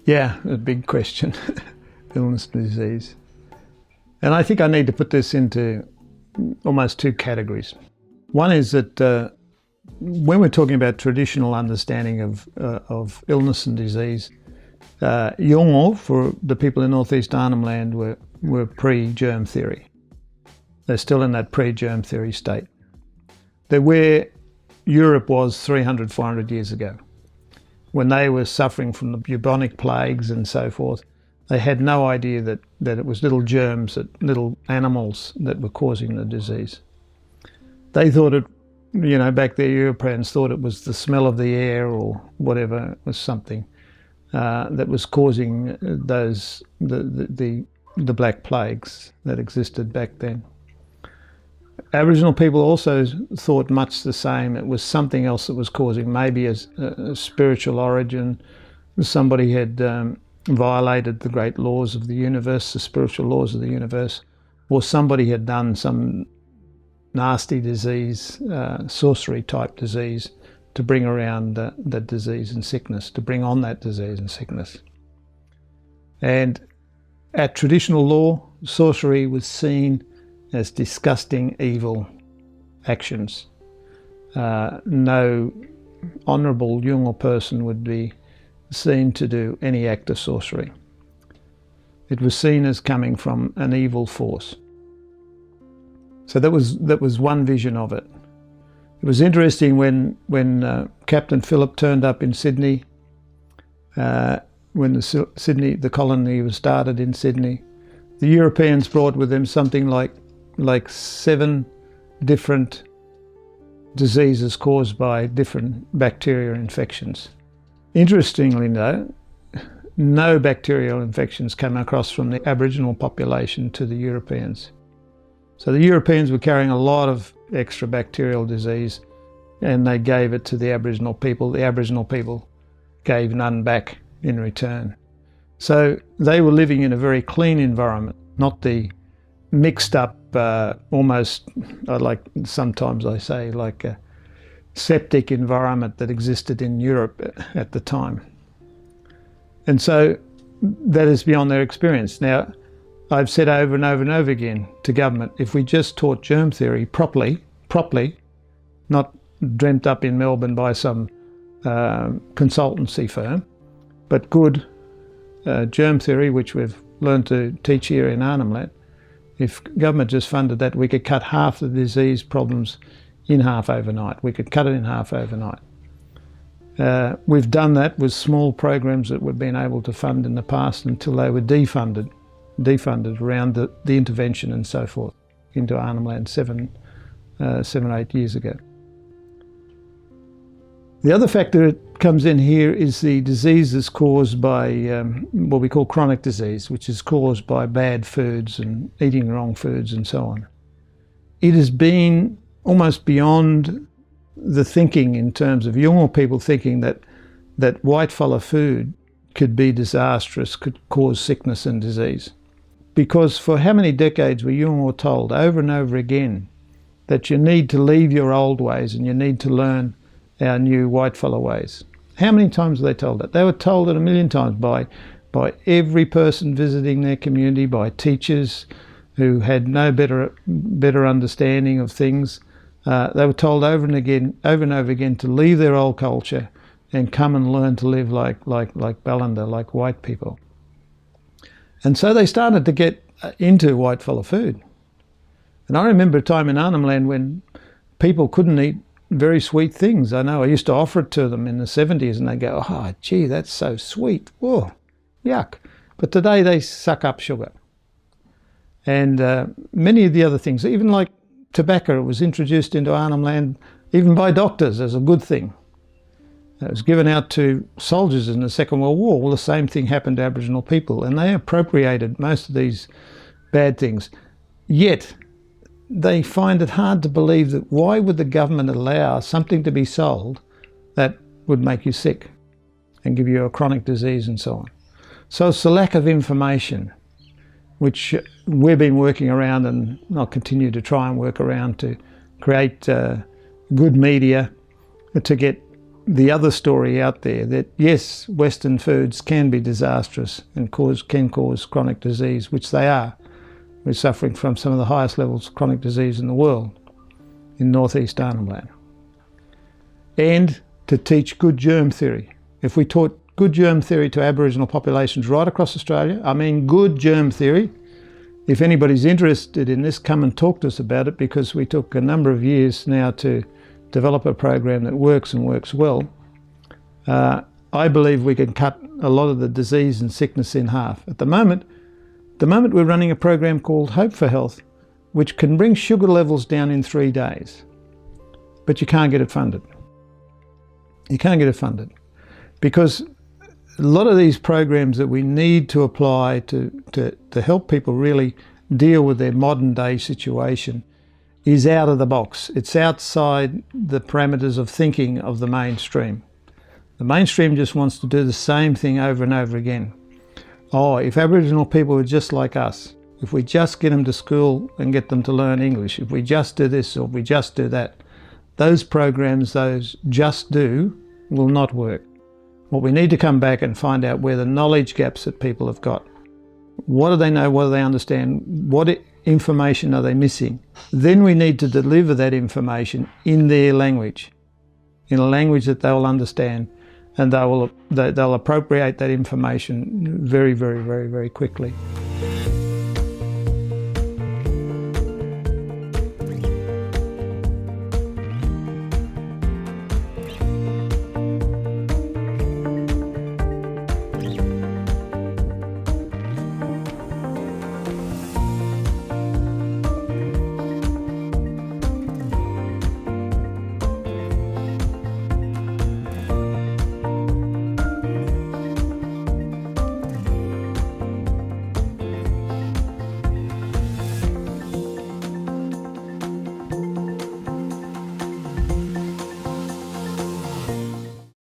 Yeah, a big question, illness and disease. And I think I need to put this into almost two categories. One is that when we're talking about traditional understanding of illness and disease, Yolŋu, for the people in northeast Arnhem Land, were pre-germ theory. They're still in that pre-germ theory state. They're where Europe was 300, 400 years ago. When they were suffering from the bubonic plagues and so forth, they had no idea that it was little germs, little animals that were causing the disease. They thought it, back there, Europeans thought it was the smell of the air or whatever, it was something that was causing the black plagues that existed back then. Aboriginal people also thought much the same. It was something else that was causing, maybe a spiritual origin. Somebody had violated the great laws of the universe, the spiritual laws of the universe, or somebody had done some nasty disease, sorcery type disease, to bring around that disease and sickness, to bring on that disease and sickness. And at traditional law, sorcery was seen as disgusting, evil actions. No honourable Yolŋu person would be seen to do any act of sorcery. It was seen as coming from an evil force. So that was one vision of it. It was interesting when Captain Phillip turned up in Sydney, when the colony was started in Sydney. The Europeans brought with them something like 7 different diseases caused by different bacterial infections. Interestingly though, no bacterial infections came across from the Aboriginal population to the Europeans. So the Europeans were carrying a lot of extra bacterial disease and they gave it to the Aboriginal people. The Aboriginal people gave none back in return. So they were living in a very clean environment, not the mixed up, almost, sometimes I say, like a septic environment that existed in Europe at the time. And so that is beyond their experience. Now, I've said over and over and over again to government, if we just taught germ theory properly, not dreamt up in Melbourne by some consultancy firm, but good germ theory, which we've learned to teach here in Arnhem Land, if government just funded that, we could cut half the disease problems in half overnight. We could cut it in half overnight. We've done that with small programs that we've been able to fund in the past until they were defunded around the intervention and so forth into Arnhem Land 7 or 8 years ago. The other factor that comes in here is the diseases caused by what we call chronic disease, which is caused by bad foods and eating wrong foods and so on. It has been almost beyond the thinking in terms of Yolŋu people thinking that whitefellow food could be disastrous, could cause sickness and disease. Because for how many decades were Yolŋu told over and over again that you need to leave your old ways and you need to learn our new whitefellow ways? How many times were they told that? They were told it 1,000,000 times by every person visiting their community, by teachers who had no better understanding of things. They were told over and over again to leave their old culture and come and learn to live like Ballanda, like white people. And so they started to get into whitefellow food. And I remember a time in Arnhem Land when people couldn't eat very sweet things. I know I used to offer it to them in the 70s and they go, oh gee, that's so sweet. Whoa, yuck. But today they suck up sugar. And many of the other things, even like tobacco, was introduced into Arnhem Land even by doctors as a good thing. It was given out to soldiers in the Second World War. Well, the same thing happened to Aboriginal people, and they appropriated most of these bad things. Yet they find it hard to believe that why would the government allow something to be sold that would make you sick and give you a chronic disease and so on. So it's the lack of information, which we've been working around, and I'll continue to try and work around to create good media to get the other story out there that yes, Western foods can be disastrous and can cause chronic disease, which they are. We're suffering from some of the highest levels of chronic disease in the world in northeast Arnhem. And to teach good germ theory. If we taught good germ theory to Aboriginal populations right across Australia, I mean good germ theory, if anybody's interested in this, come and talk to us about it, because we took a number of years now to develop a program that works and works well. I believe we can cut a lot of the disease and sickness in half. At the moment we're running a program called Hope for Health, which can bring sugar levels down in 3 days, but you can't get it funded. You can't get it funded because a lot of these programs that we need to apply to help people really deal with their modern day situation is out of the box. It's outside the parameters of thinking of the mainstream. The mainstream just wants to do the same thing over and over again. Oh, if Aboriginal people were just like us, if we just get them to school and get them to learn English, if we just do this or if we just do that, those programs, those just do, will not work. What we need to come back and find out where the knowledge gaps that people have got. What do they know? What do they understand? What information are they missing? Then we need to deliver that information in their language, in a language that they will understand, and they'll appropriate that information very, very, very, very quickly.